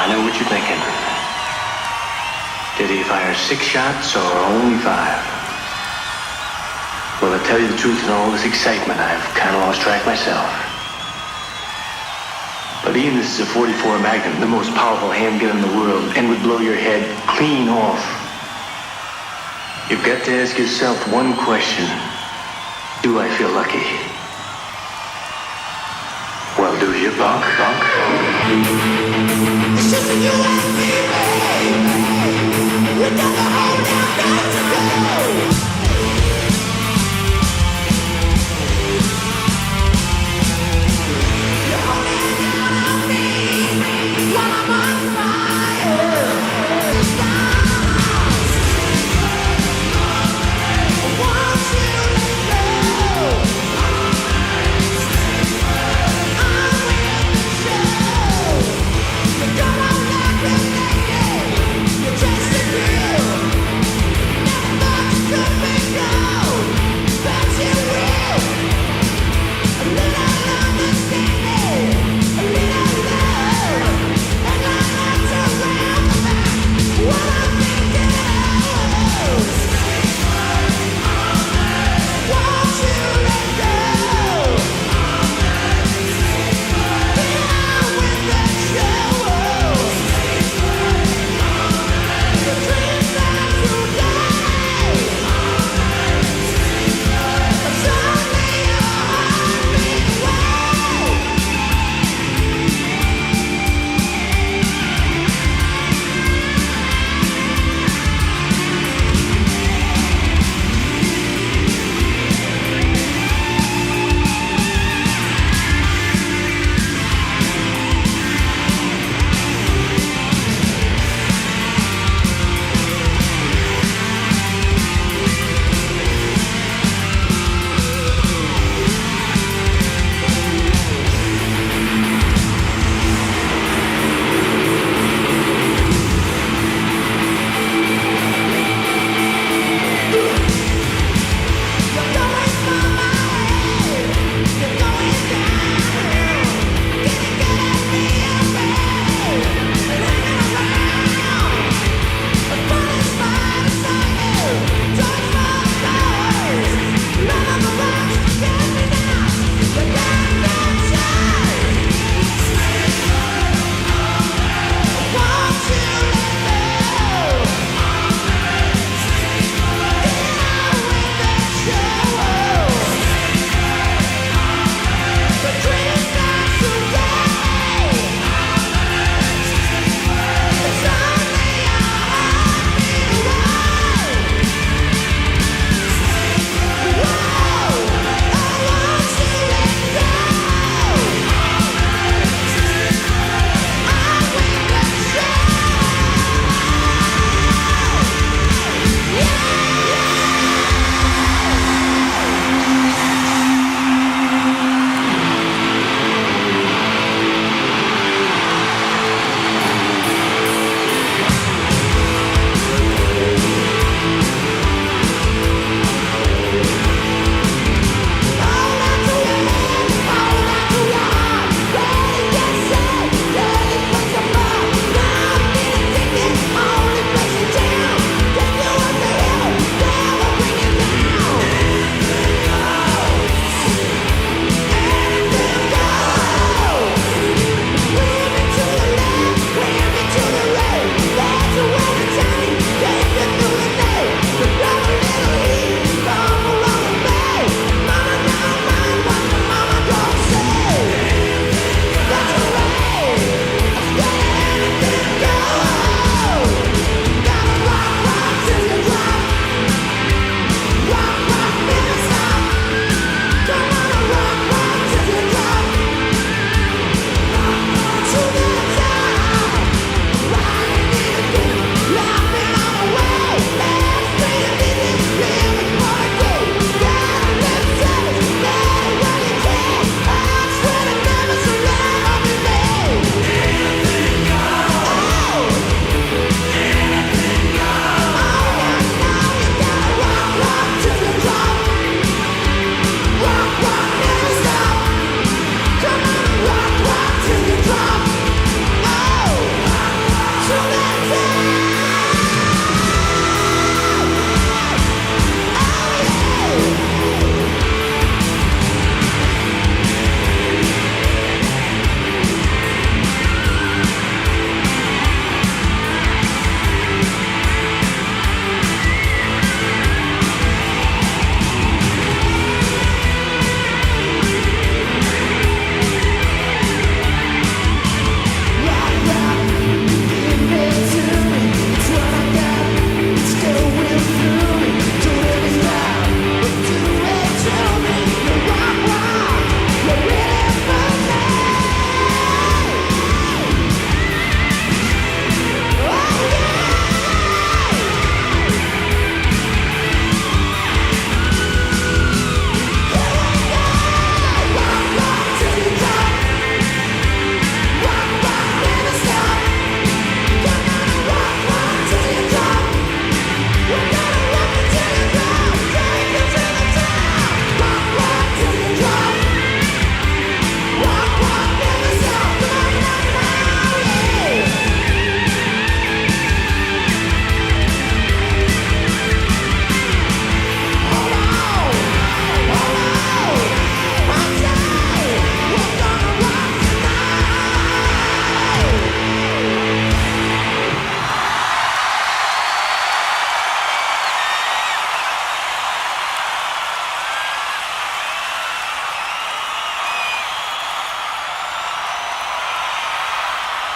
I know what you're thinking. Did he fire 6 shots or only 5? Well, to tell you the truth, in all this excitement, I've kind of lost track myself. But Ian, this is a .44 Magnum, the most powerful handgun in the world, and would blow your head clean off. You've got to ask yourself one question. Do I feel lucky? Well, do you, punk? It's just that you and me, baby. We got the whole damn night to go. Just a girl, never thought you could be.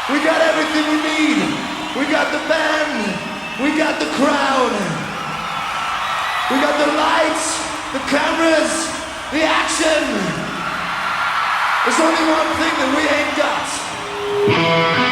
We got everything we need. We got the band. We got the crowd. We got the lights, the cameras, the action. There's only one thing that we ain't got.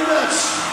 very much.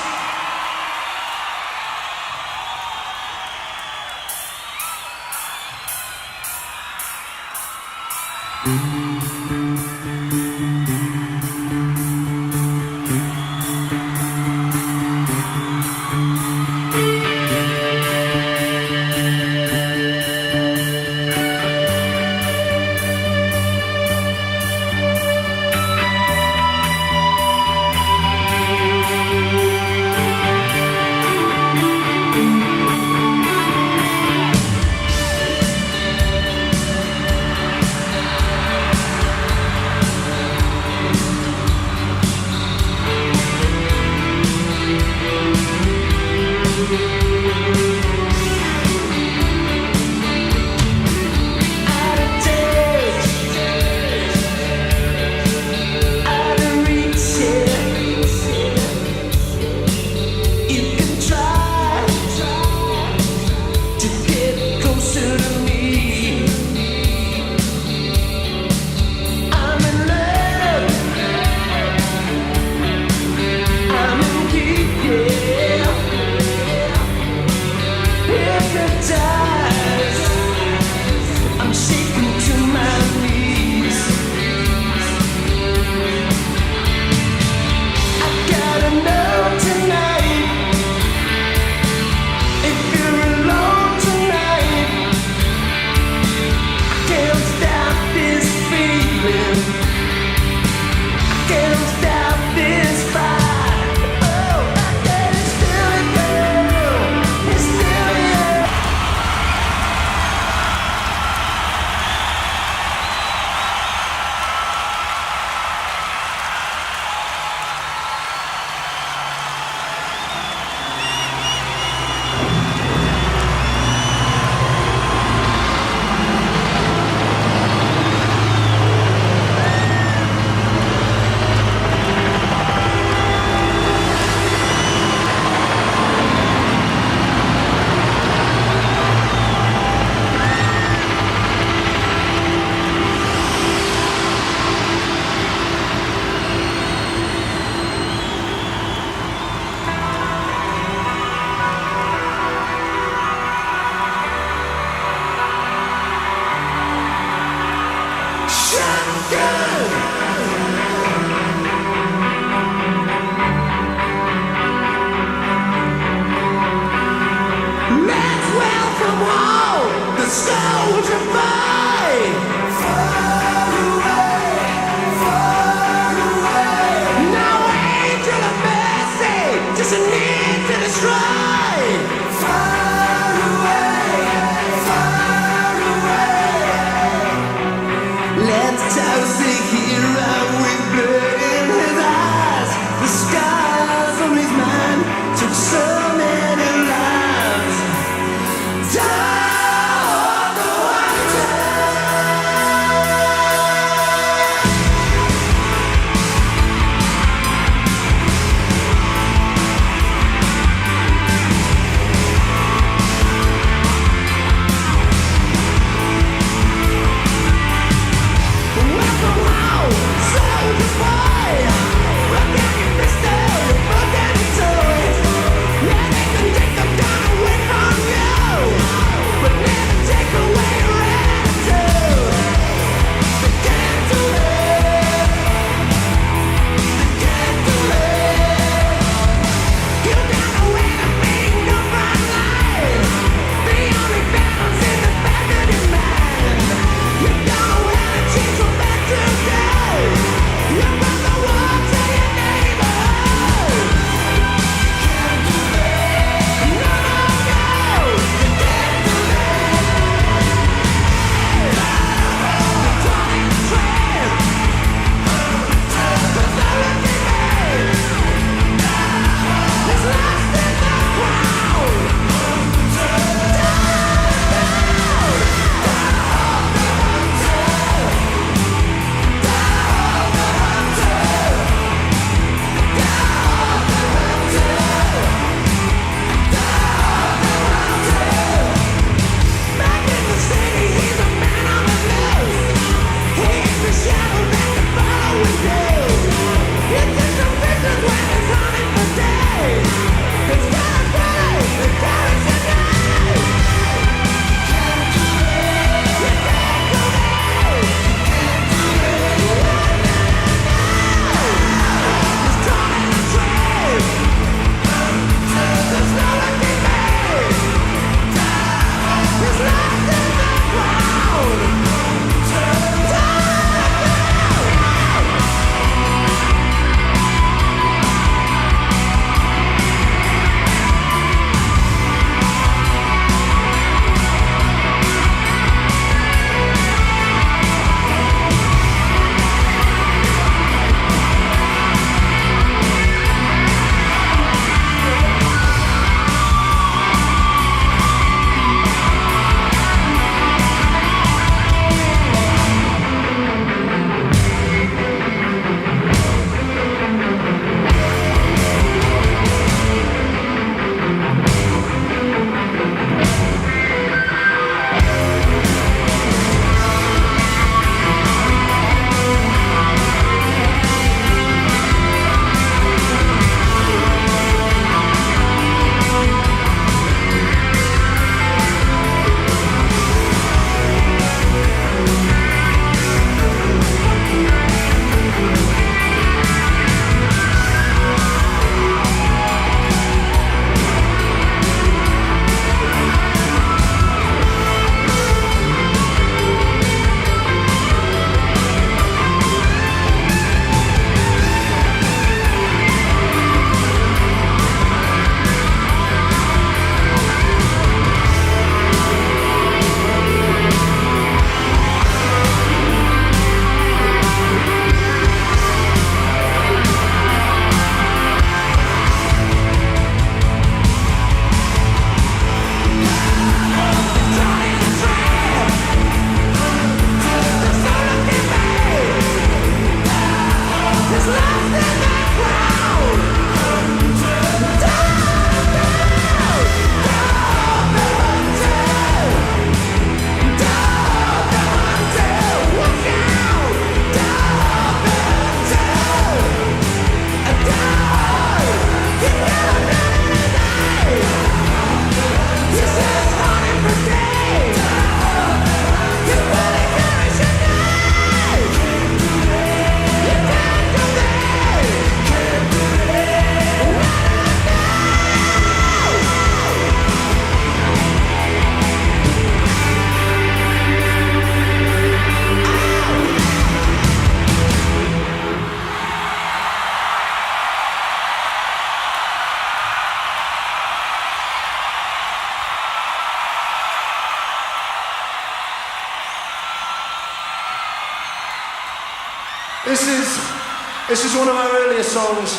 This is one of our earlier songs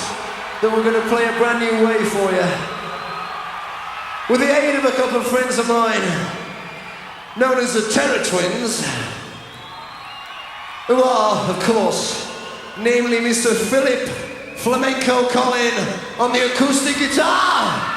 that we're going to play a brand new way for you. With the aid of a couple of friends of mine, known as the Terror Twins, who are, of course, namely Mr. Philip Flamenco Collin on the acoustic guitar.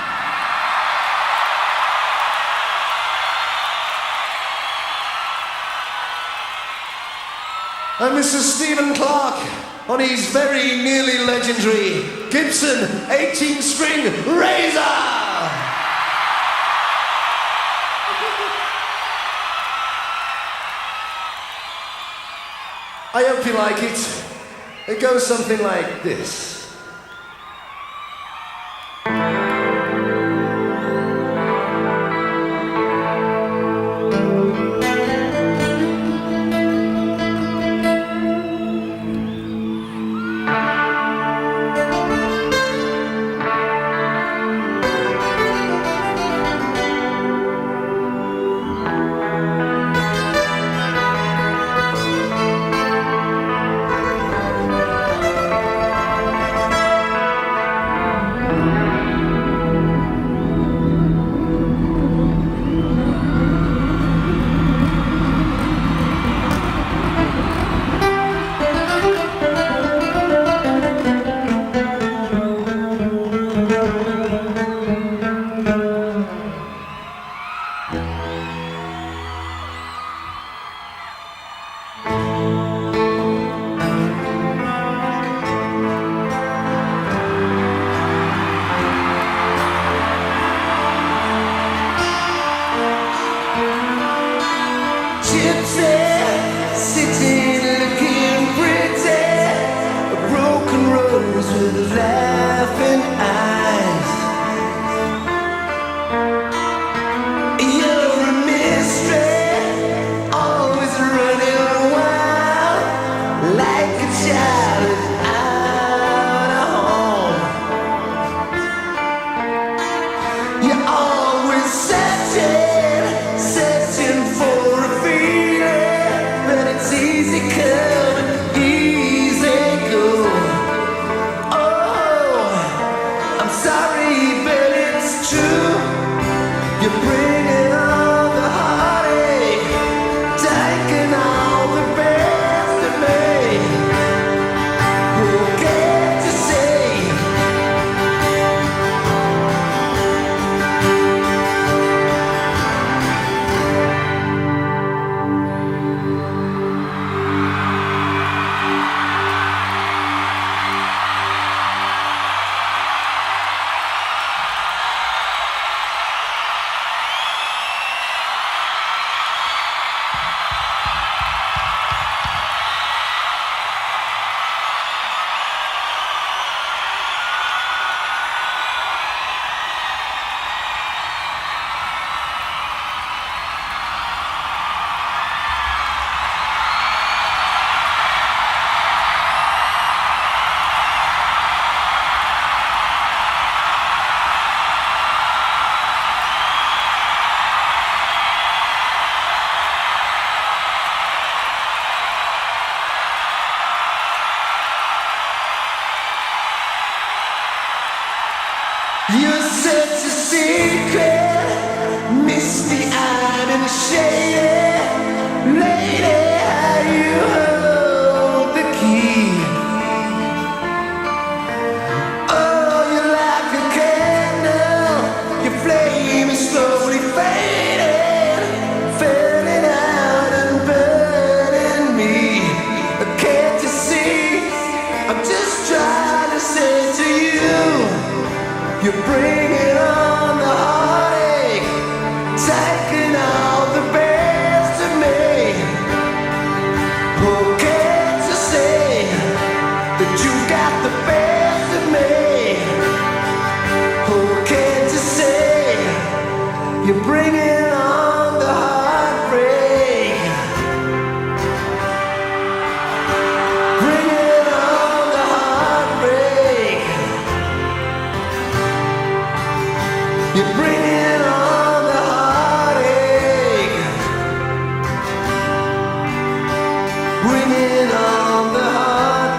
And Mr. Stephen Clark on his very nearly legendary Gibson 18-string Razor! I hope you like it. It goes something like this. You're such a secret, misty-eyed and shady lady, how you hold the key. Oh, you're like a candle, your flame is slowly fading, fading out and burning me. Can't you see, I'm just trying to say to you, you're bringing on the heartache, taking all the best of me. Who can't you say that you got the best of me? Who can't you say you're bringing on the heartbreak? Bringing on the heartbreak. You're bringing on the heartache. Bringing on the heartbreak.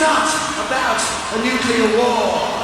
not about a nuclear war.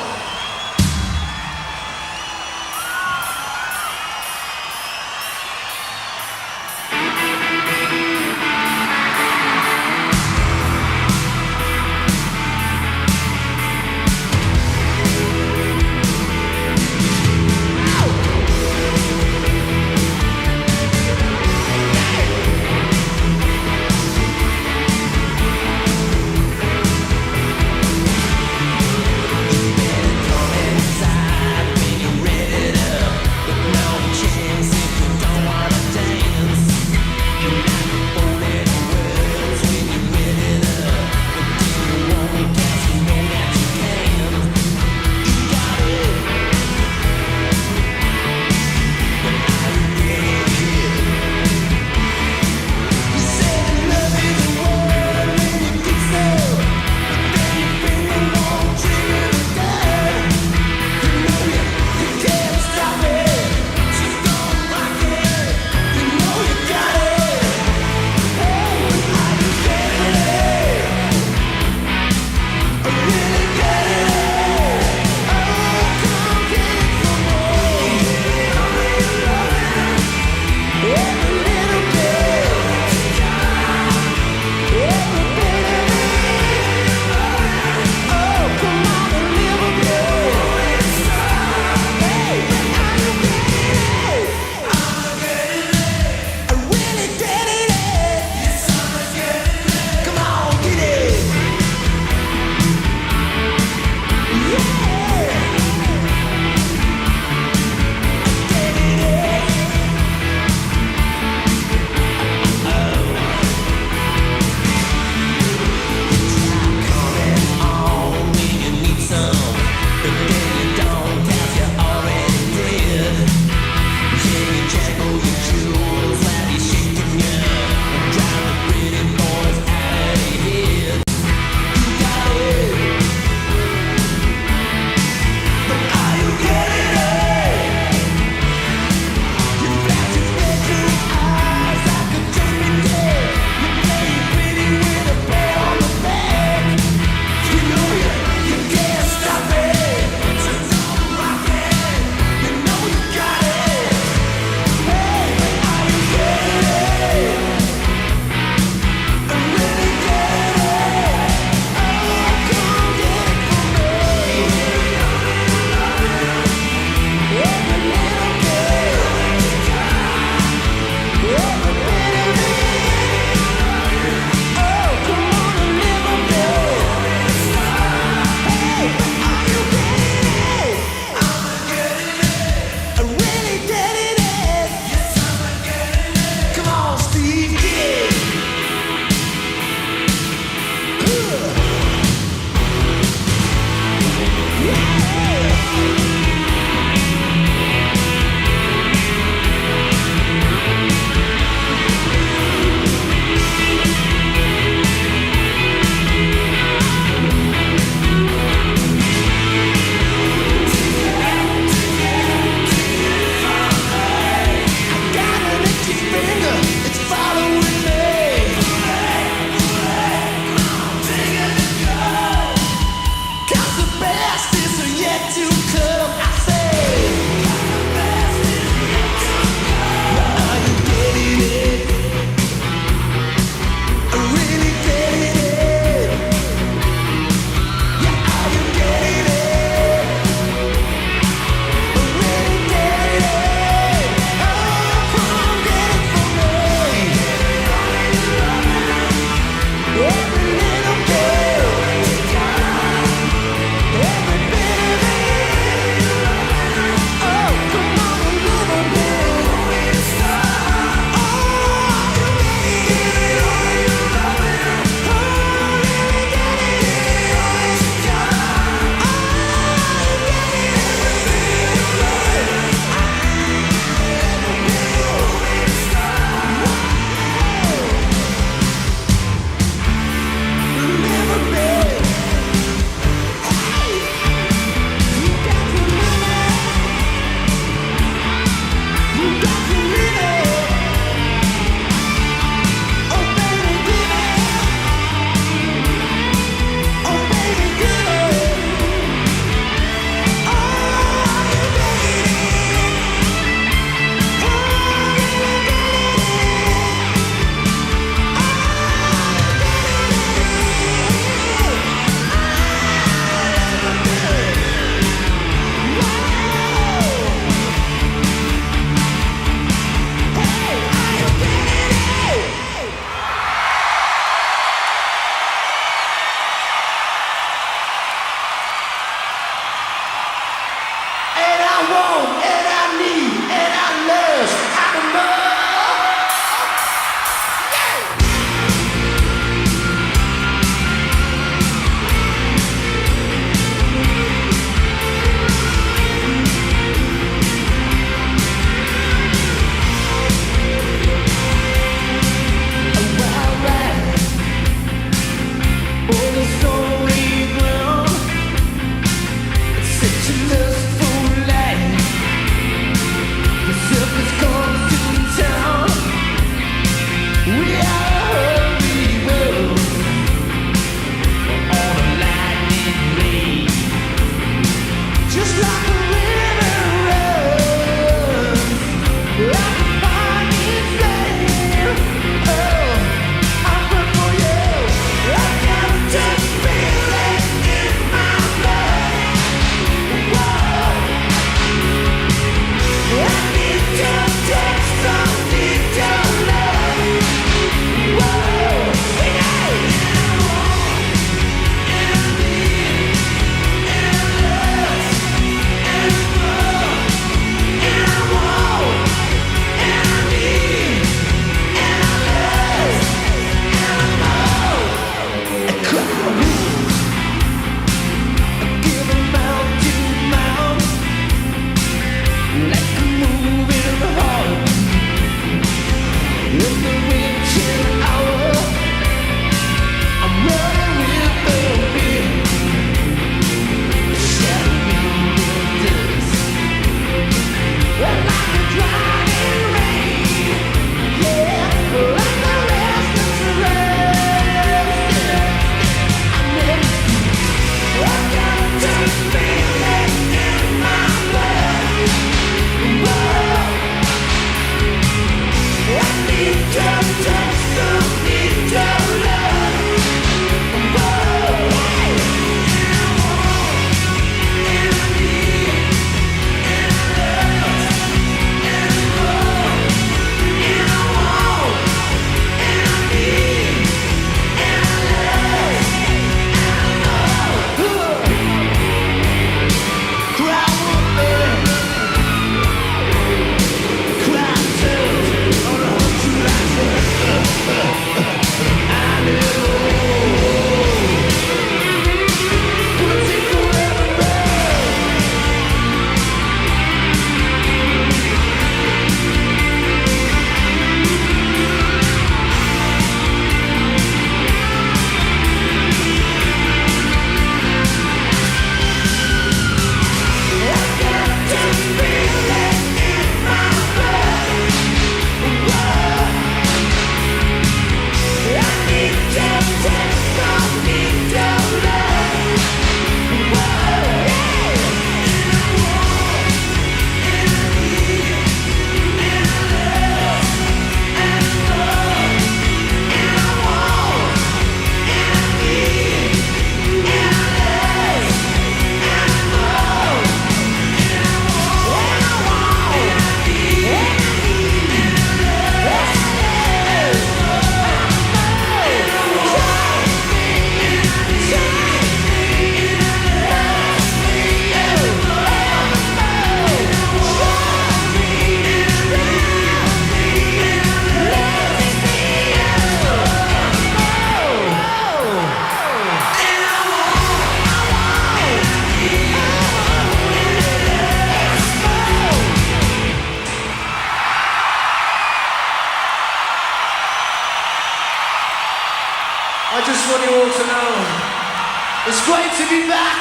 It's great to be back.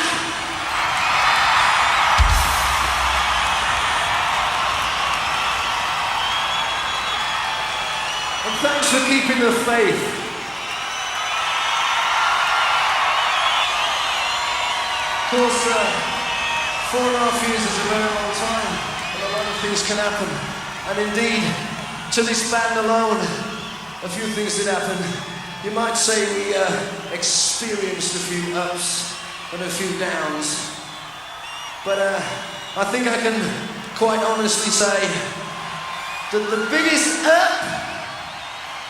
And thanks for keeping the faith. Of course, 4.5 years is a very long time, and a lot of things can happen. And indeed, to this band alone, a few things did happen. You might say we experienced a few ups and a few downs. But I think I can quite honestly say that the biggest up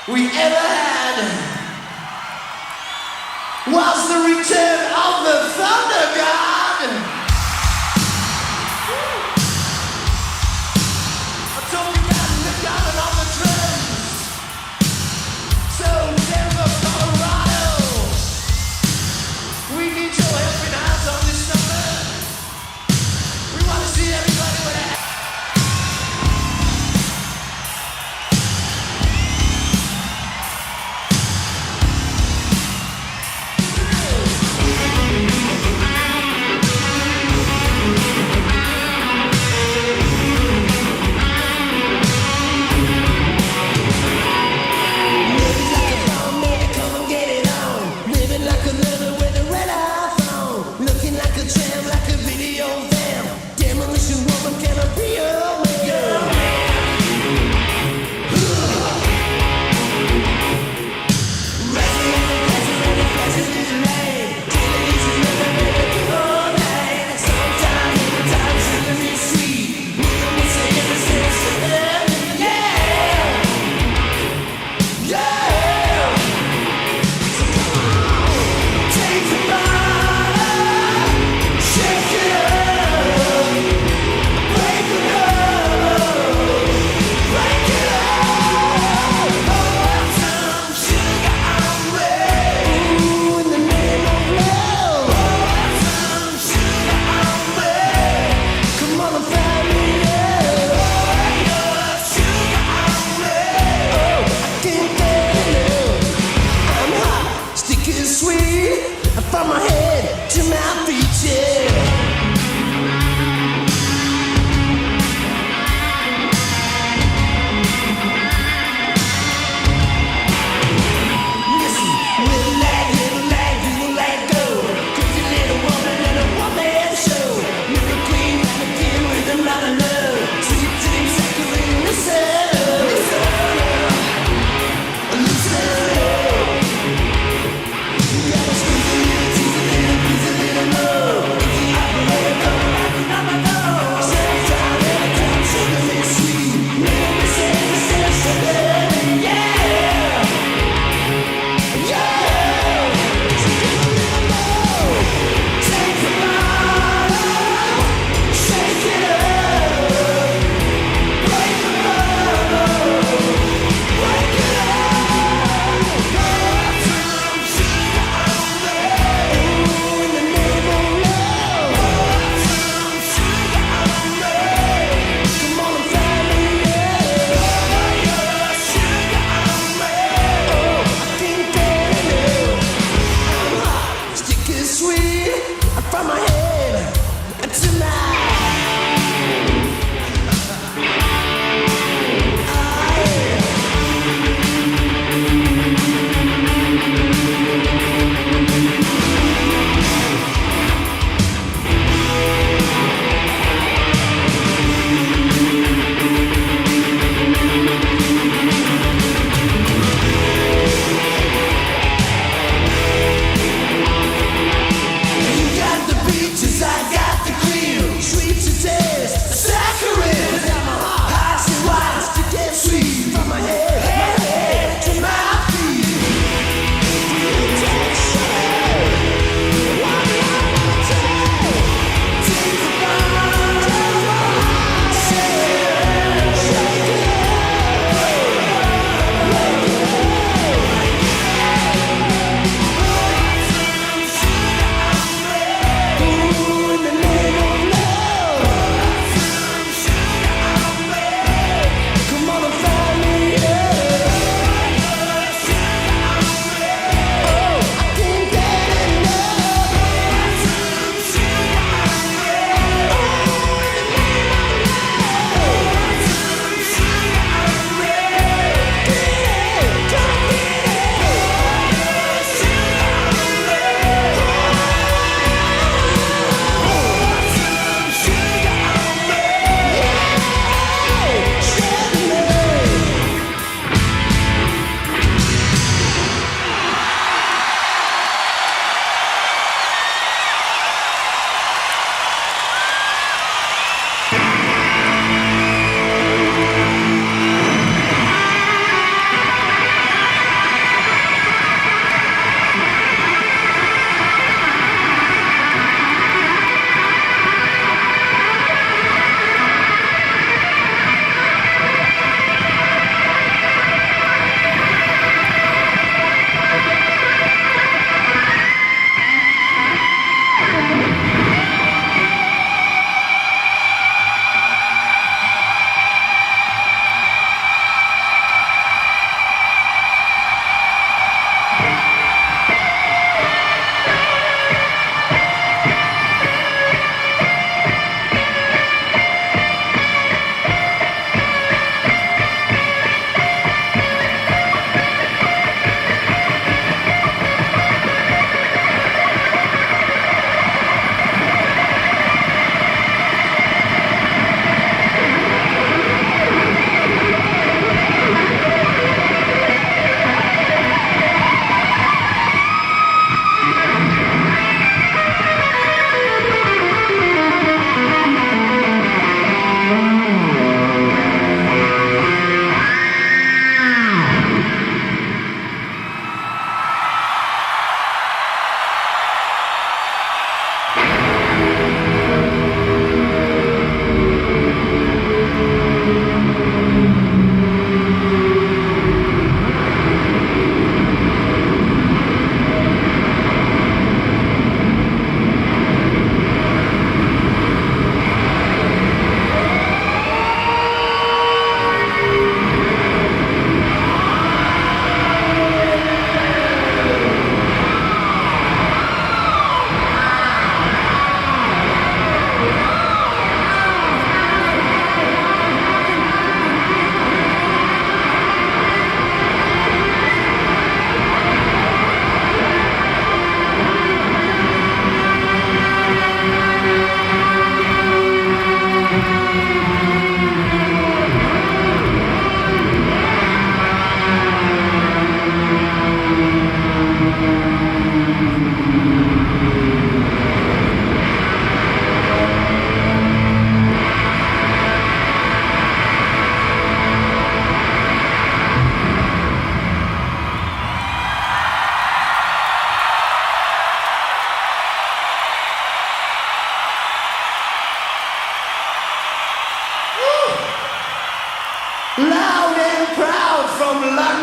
we ever had was the return of the Thunder God. I'm talking about the God and all the drums. So Denver, Colorado, we need your helping hands on this number. We want to see everybody with a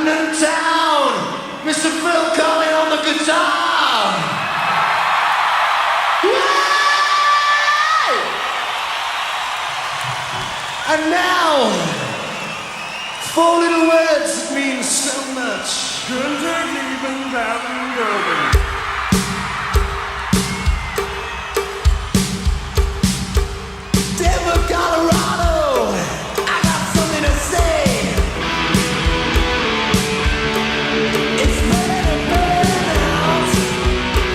London town, Mr. Phil Collin on the guitar. Yay! And now, four little words that mean so much. Denver, Colorado, I got something to say. It's better to burn out,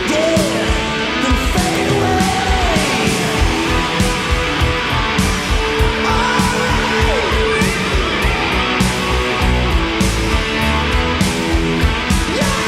yeah, than fade away. Yeah!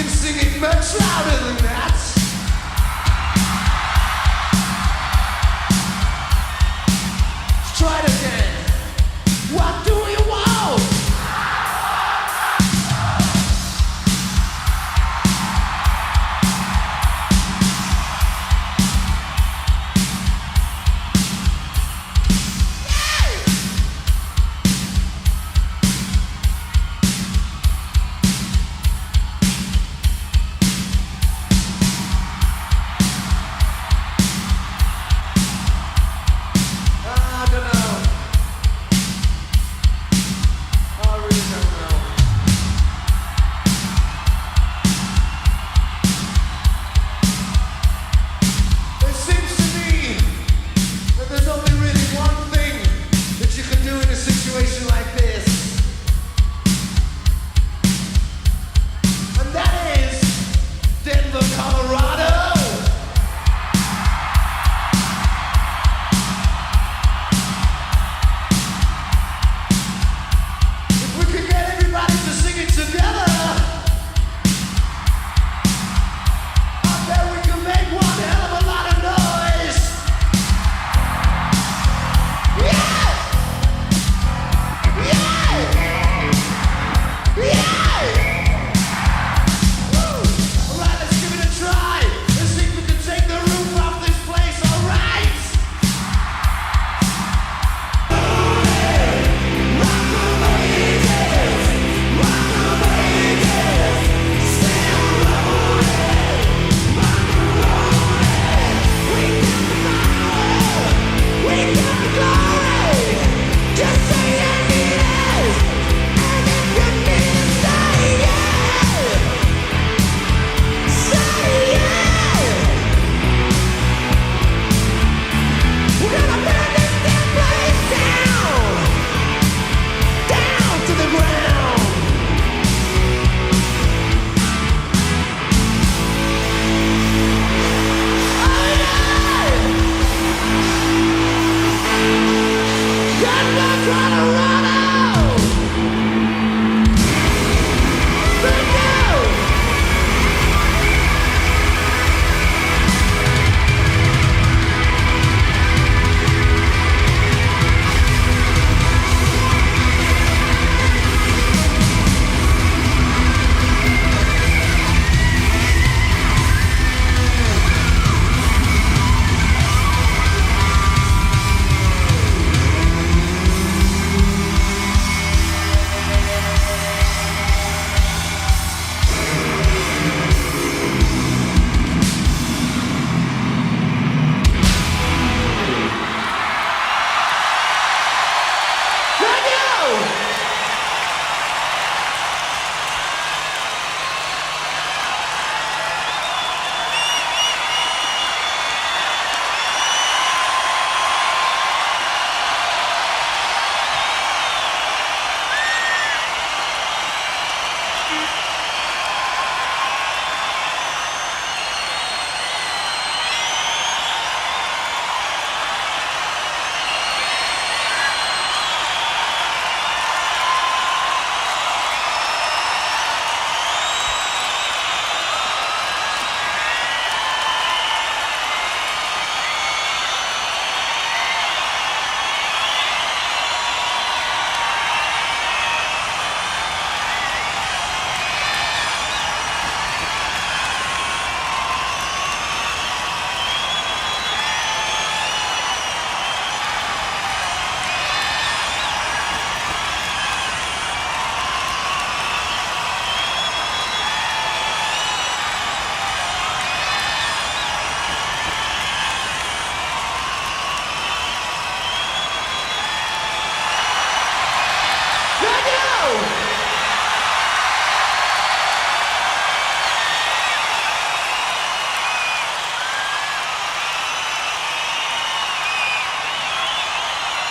can sing it much louder than that. Let's try it again. What do you want?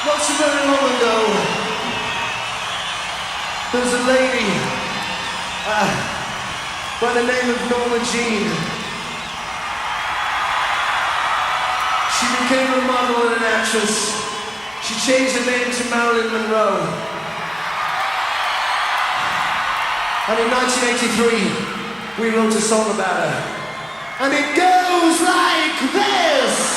Not so very long ago, there was a lady by the name of Norma Jean. She became a model and an actress. She changed her name to Marilyn Monroe. And in 1983, we wrote a song about her. And it goes like this.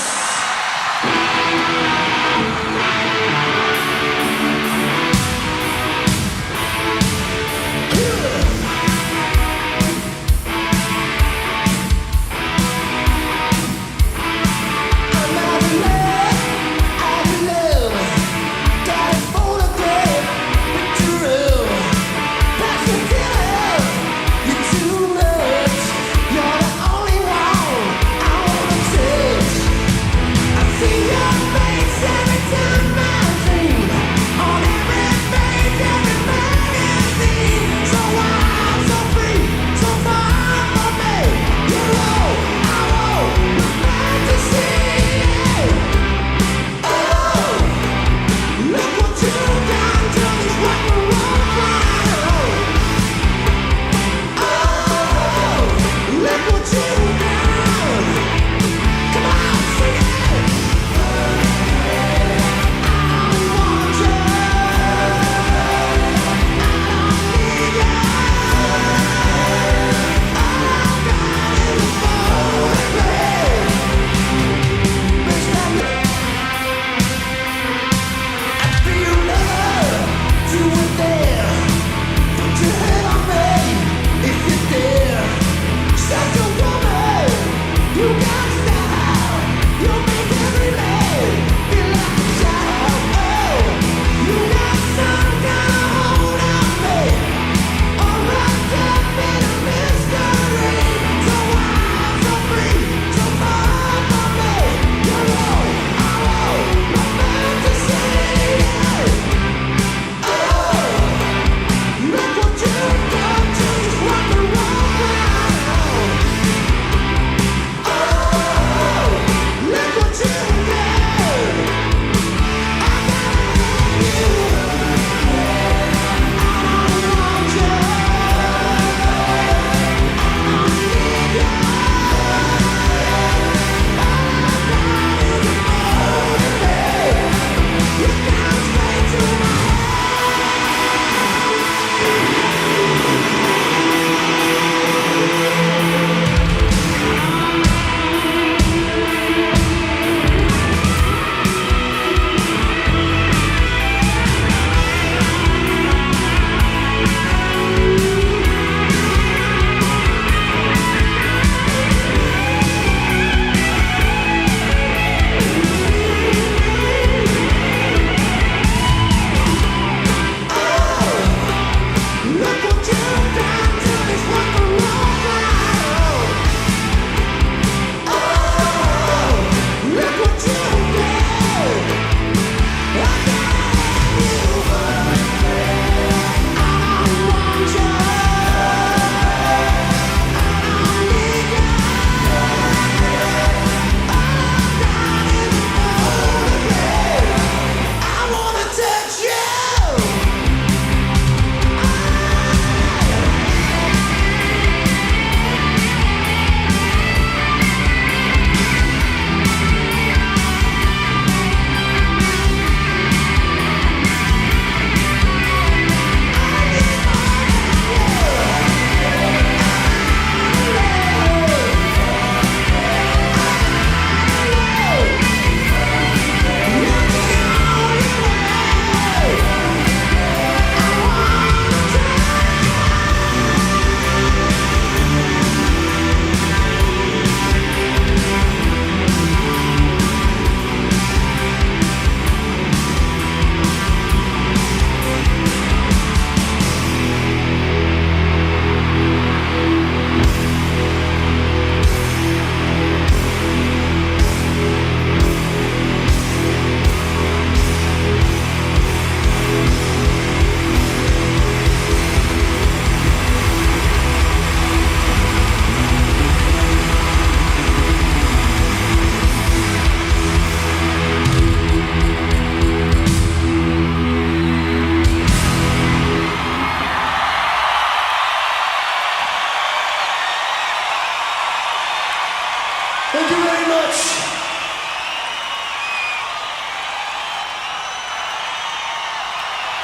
Thank you very much.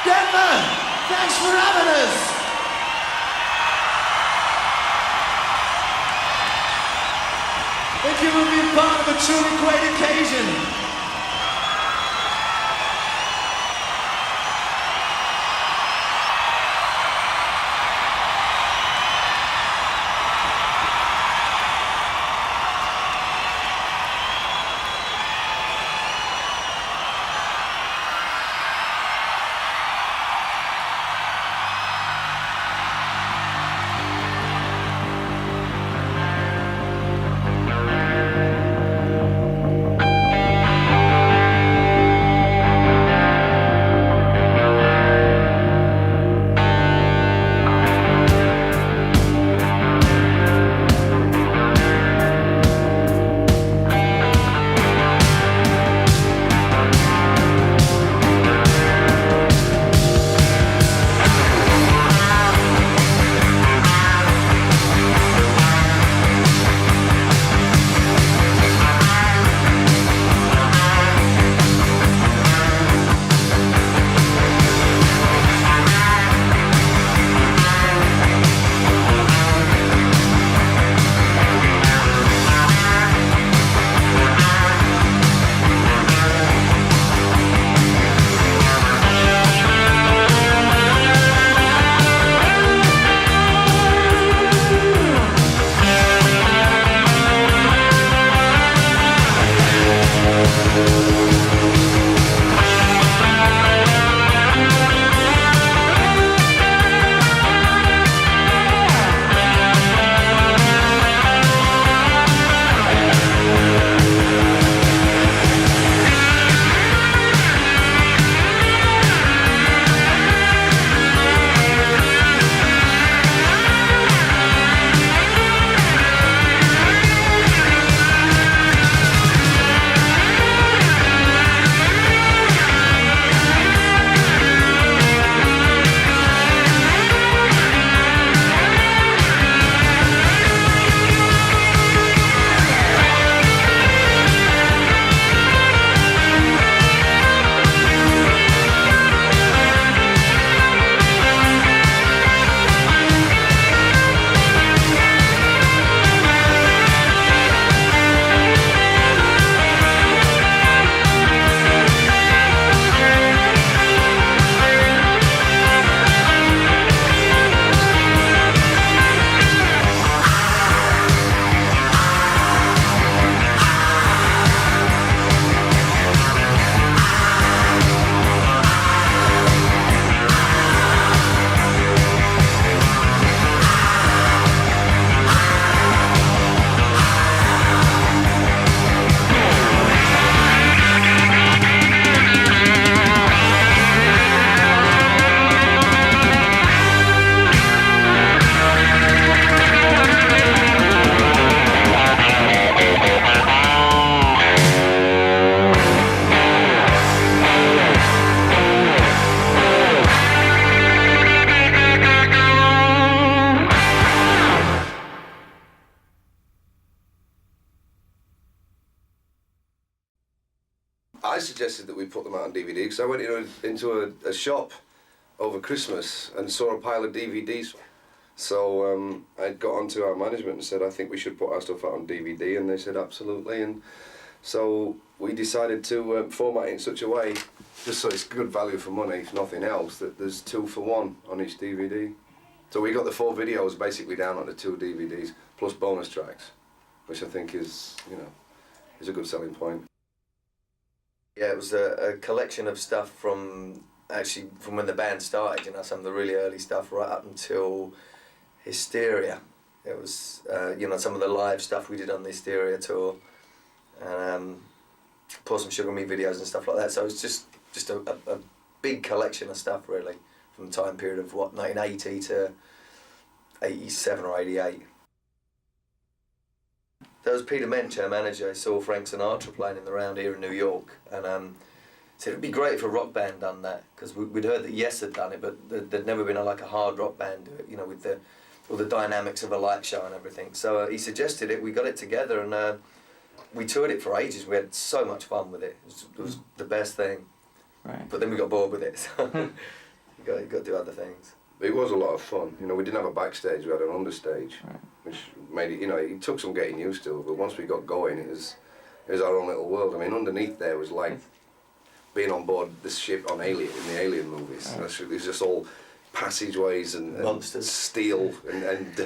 Denver, thanks for having us. Thank you for being part of a truly great occasion. I suggested that we put them out on DVD because I went into a shop over Christmas and saw a pile of DVDs. So I got onto our management and said, I think we should put our stuff out on DVD, and they said absolutely. And so we decided to format it in such a way, just so it's good value for money, if nothing else, that there's 2 for 1 on each DVD. So we got the 4 videos basically down on the 2 DVDs, plus bonus tracks, which I think is, is a good selling point. Yeah, it was a collection of stuff from when the band started, some of the really early stuff right up until Hysteria. It was, some of the live stuff we did on the Hysteria tour, and Pour Some Sugar on Me videos and stuff like that. So it was just a big collection of stuff, really, from the time period of, 1980 to 87 or 88. There was Peter Mensch, our manager. He saw Frank Sinatra playing in the round here in New York, and said it'd be great if a rock band done that, because we'd heard that Yes had done it, but there'd never been a hard rock band do it, with all the dynamics of a light show and everything. So he suggested it. We got it together, and we toured it for ages. We had so much fun with it. It was the best thing. Right. But then we got bored with it. So you got to do other things. It was a lot of fun. You know, we didn't have a backstage, we had an understage, which made it, you know, it took some getting used to, but once we got going, it was our own little world. I mean, underneath there was like being on board this ship on Alien, in the Alien movies. It was just all passageways and Monsters. steel and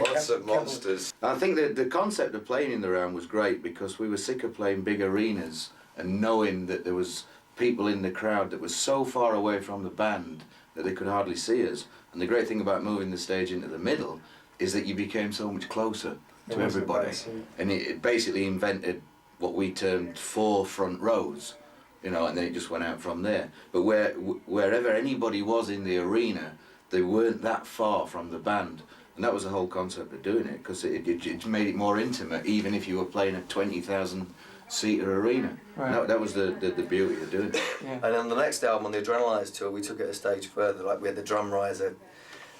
lots of monsters. I think that the concept of playing in the round was great because we were sick of playing big arenas and knowing that there was people in the crowd that was so far away from the band that they could hardly see us. And the great thing about moving the stage into the middle is that you became so much closer to everybody. And it basically invented what we termed 4 front rows, you know, and then it just went out from there. But wherever anybody was in the arena, they weren't that far from the band. And that was the whole concept of doing it, because it made it more intimate, even if you were playing a 20,000-seater arena. Right. That was the beauty of doing it. Yeah. And on the next album, on the Adrenalize tour, we took it a stage further. Like we had the drum riser,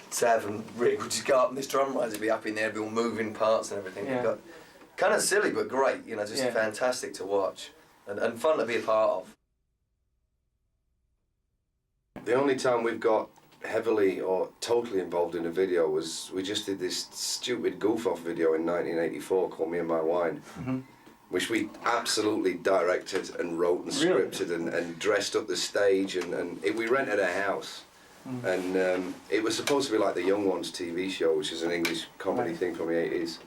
Sav and Rick would just go up and this drum riser would be up in there, be all moving parts and everything. Yeah. It got kind of silly but great, you know, just Yeah. fantastic to watch and fun to be a part of. The only time we've got heavily or totally involved in a video was we just did this stupid goof-off video in 1984 called Me and My Wine, which we absolutely directed and wrote and scripted and dressed up the stage and we rented a house. And it was supposed to be like the Young Ones TV show, which is an English comedy thing from the 80s.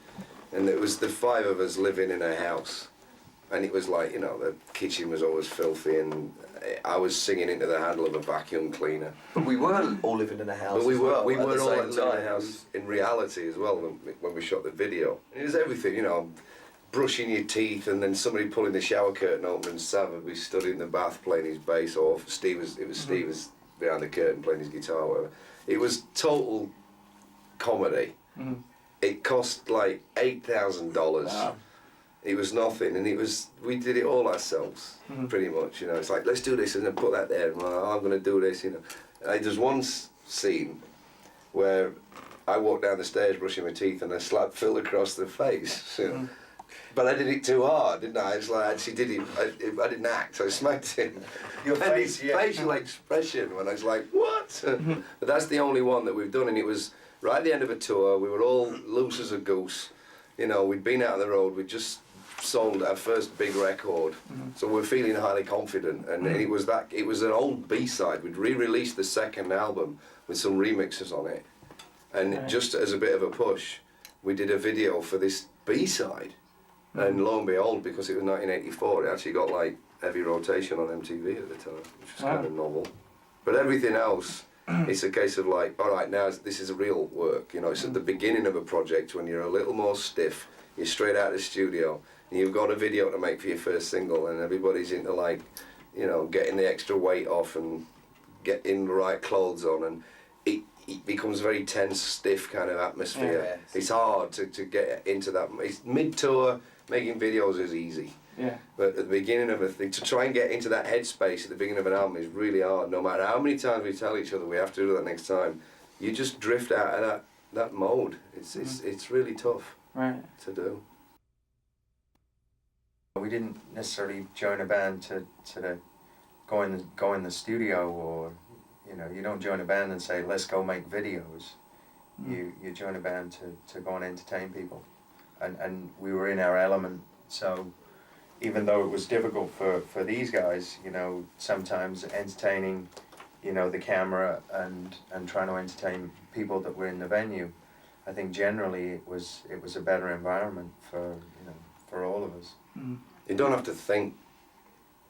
And it was the 5 of us living in a house. And it was like, you know, the kitchen was always filthy and I was singing into the handle of a vacuum cleaner. But we were all living in a house. But we as were, well, we at were the all same in time. a house in reality as well when we shot the video. It was everything, you know, brushing your teeth and then somebody pulling the shower curtain open and Sav would be stood in the bath playing his bass, or Steve was behind the curtain playing his guitar or whatever. It was total comedy. It cost like $8,000. Wow. It was nothing, and we did it all ourselves, pretty much. You know, it's like, let's do this and then put that there, and I'm going to do this. You know, there's one scene where I walked down the stairs brushing my teeth and I slapped Phil across the face. You know. But I did it too hard, didn't I? It's like I actually did it. I didn't act. I smacked him. Your and face, his yeah. facial expression when I was like, "What?" But that's the only one that we've done, and it was right at the end of a tour. We were all loose as a goose. You know, we'd been out on the road. We'd just sold our first big record, so we're feeling highly confident. And it was an old B-side. We'd re-released the second album with some remixes on it, and just as a bit of a push, we did a video for this B-side. And lo and behold, because it was 1984, it actually got like heavy rotation on MTV at the time, which was kind of novel. But everything else, it's a case of like, all right, now this is real work. You know, it's at the beginning of a project when you're a little more stiff, you're straight out of the studio, and you've got a video to make for your first single, and everybody's into like, you know, getting the extra weight off and getting the right clothes on, and it becomes a very tense, stiff kind of atmosphere. Yeah. It's hard to get into that. It's mid-tour. Making videos is easy, but at the beginning of a thing, to try and get into that headspace at the beginning of an album is really hard. No matter how many times we tell each other we have to do that next time, you just drift out of that mode. It's really tough to do. We didn't necessarily join a band to go in the studio, or you know, you don't join a band and say let's go make videos. You join a band to go and entertain people. And we were in our element, so even though it was difficult for these guys, you know, sometimes entertaining, you know, the camera and trying to entertain people that were in the venue, I think generally it was a better environment for all of us. You don't have to think.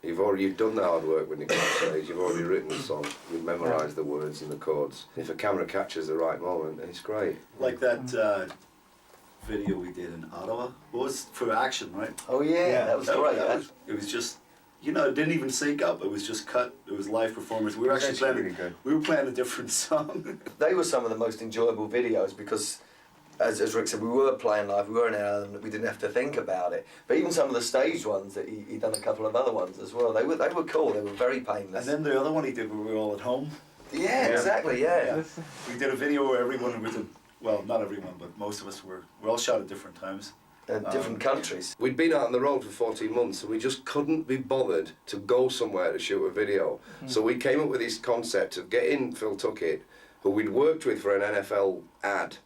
You've done the hard work when you come on stage. You've already written the song. You've memorised the words and the chords. If a camera captures the right moment, it's great. Like that video we did in Ottawa. What was for Action, right? Oh yeah, that was great. It was just, you know, it didn't even sync up. It was just cut. It was live performance. We were actually playing. Really good. We were playing a different song. They were some of the most enjoyable videos because, as Rick said, we were playing live, we were in our element, we didn't have to think about it. But even some of the staged ones, that he'd done a couple of other ones as well, they were cool, they were very painless. And then the other one he did where we were all at home. Yeah, exactly, yeah. We did a video where everyone was in, well, not everyone, but most of us we all shot at different times. Different countries. We'd been out on the road for 14 months and we just couldn't be bothered to go somewhere to shoot a video. So we came up with this concept of getting Phil Tuckett who we'd worked with for an NFL ad,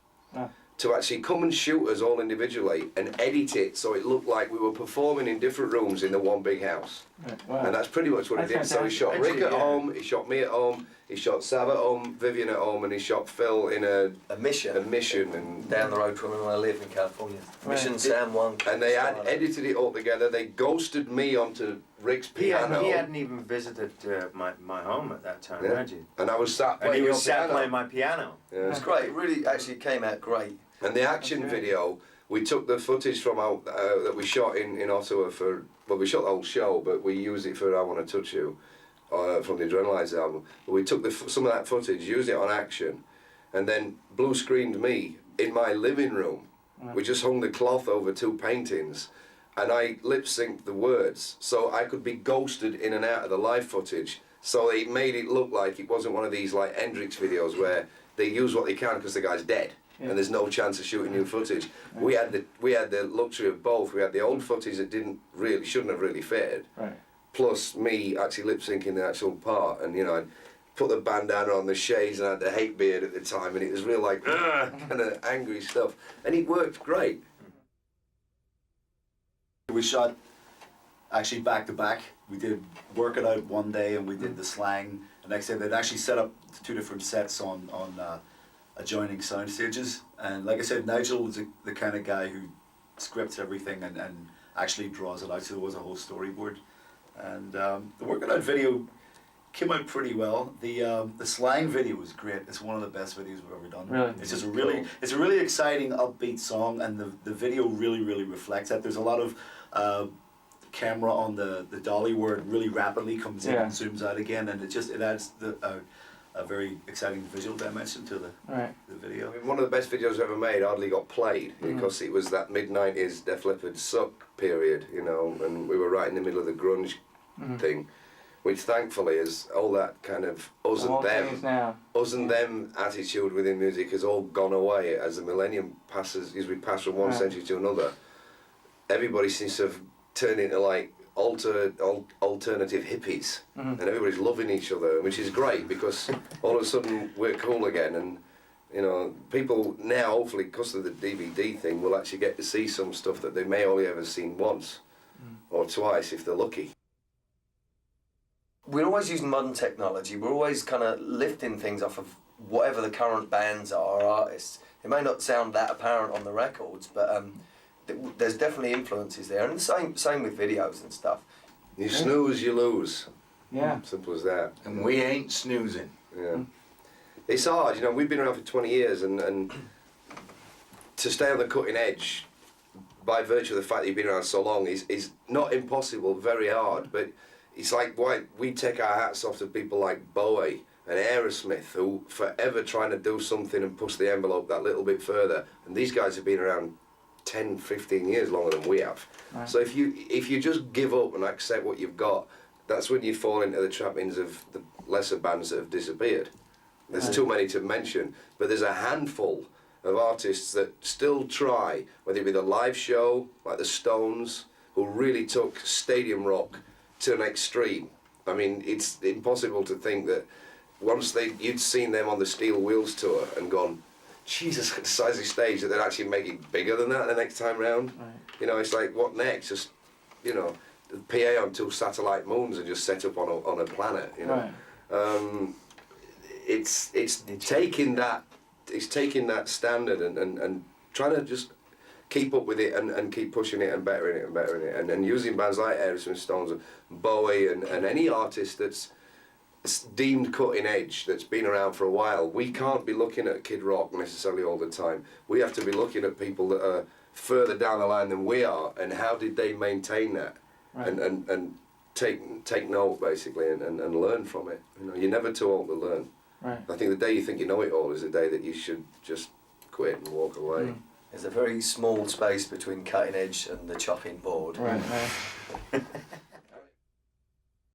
to actually come and shoot us all individually and edit it so it looked like we were performing in different rooms in the one big house. Right. Wow. And that's pretty much what he did. So he shot Rick at home, he shot me at home, he shot Sav at home, Vivian at home, and he shot Phil in a mission and down the road from where I live in California. Mission Sam 1. And they had edited it all together. They ghosted me onto Rick's piano. He hadn't even visited my home at that time, had you? And I was sat And playing he was your sat piano. playing my piano. Yeah. It was great. It really actually came out great. And the action video, we took the footage from our, that we shot in Ottawa for, well, we shot the whole show, but we used it for I Want to Touch You, from the Adrenalize album. But we took some of that footage, used it on action, and then blue screened me in my living room. We just hung the cloth over 2 paintings, and I lip synced the words, so I could be ghosted in and out of the live footage. So it made it look like it wasn't one of these like Hendrix videos where they use what they can because the guy's dead. And there's no chance of shooting new footage. We had the luxury of both. We had the old footage that shouldn't have really fitted. Right. Plus me actually lip syncing the actual part, and I put the bandana on the shades and I had the hate beard at the time, and it was real like kind of angry stuff, and it worked great. We shot actually back to back. We did Work It Out one day, and we did the slang the next day. They'd actually set up 2 different sets on adjoining sound stages, and like I said, Nigel was the kind of guy who scripts everything and actually draws it out, so there was a whole storyboard. And the Work It Out video came out pretty well. The slang video was great. It's one of the best videos we've ever done. Really? It's just it's a really exciting, upbeat song, and the video really reflects that. There's a lot of camera on the dolly where it really rapidly comes in and zooms out again, and it adds a very exciting visual dimension to the video. I mean, one of the best videos ever made hardly got played because it was that mid-90s Def Leppard suck period, and we were right in the middle of the grunge thing, which thankfully is all that kind of us and them attitude within music has all gone away as the millennium passes, as we pass from one century to another. Everybody seems to have turned into like alternative hippies, and everybody's loving each other, which is great because all of a sudden we're cool again, and people now, hopefully because of the DVD thing, will actually get to see some stuff that they may only ever seen once or twice if they're lucky. We're always using modern technology. We're always kind of lifting things off of whatever the current bands are, or artists. It may not sound that apparent on the records, but there's definitely influences there, and the same with videos and stuff. You snooze, you lose. Yeah. Simple as that. And we ain't snoozing. Yeah. It's hard, we've been around for 20 years, and to stay on the cutting edge by virtue of the fact that you've been around so long is not impossible, very hard, but it's like why we take our hats off to people like Bowie and Aerosmith, who forever trying to do something and push the envelope that little bit further, and these guys have been around 10, 15 years longer than we have. Right. So if you just give up and accept what you've got, that's when you fall into the trappings of the lesser bands that have disappeared. There's too many to mention, but there's a handful of artists that still try, whether it be the live show, like the Stones, who really took stadium rock to an extreme. I mean, it's impossible to think that once you'd seen them on the Steel Wheels tour and gone, Jesus, the size of the stage, that they'd actually make it bigger than that the next time round. Right. It's like, what next? Just, the PA on 2 satellite moons and just set up on a planet. Right. It's taking that standard and trying to just keep up with it and keep pushing it and bettering it and using bands like Aerosmith, Stones, Bowie, and any artist that's deemed cutting edge, that's been around for a while. We can't be looking at Kid Rock necessarily all the time. We have to be looking at people that are further down the line than we are, and how did they maintain that, and take note basically and learn from it. You're never too old to learn. Right. I think the day you think you know it all is the day that you should just quit and walk away. There's a very small space between cutting edge and the chopping board. Right.